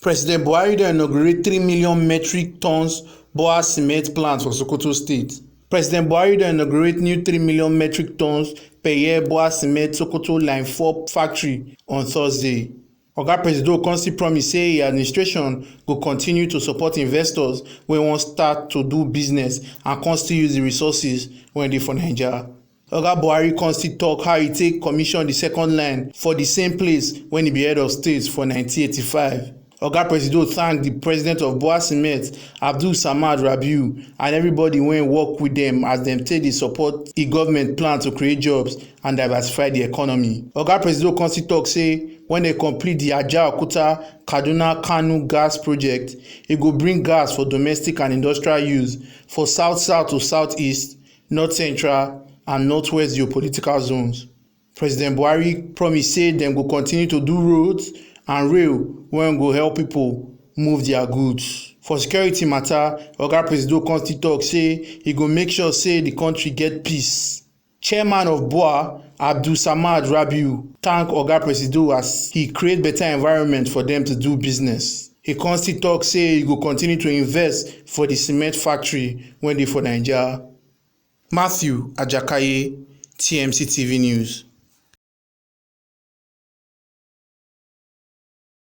President Buhari don inaugurate 3 million metric tons BUA cement plant for Sokoto State. President Buhari don inaugurate new 3 million metric tons per year BUA cement Sokoto Line 4 factory on Thursday. Oga Presido come still promise say im administration go continue to support investors wey wan start to do business and come still use the resources wey dey for Naija. Oga Buhari come still tok how e take commission the second line for the same place when e be head of state for 1985. Oga Presido thank the president of BUA Cement, Abdul Samad Rabiu, and everybody wey work with dem as dem take dey support the government plan to create jobs and diversify the economy. Oga Presido come still tok say when dem complete the Ajaokuta Kaduna-Kano gas project, e go bring gas for domestic and industrial use for south-south to southeast, north-central and northwest geopolitical zones. President Buhari promise say dem go continue to do roads and rail wey go help pipo move their goods. For security matter, Oga Presido come still tok say e go make sure say the country get peace. Chairman of BUA, Abdul Samad Rabiu, thank Oga Presido as he create better environment for them to do business. He come still tok say he go continue to invest for the cement factory wey dey for Naija. Matthew Ajakaye, TMC TV News.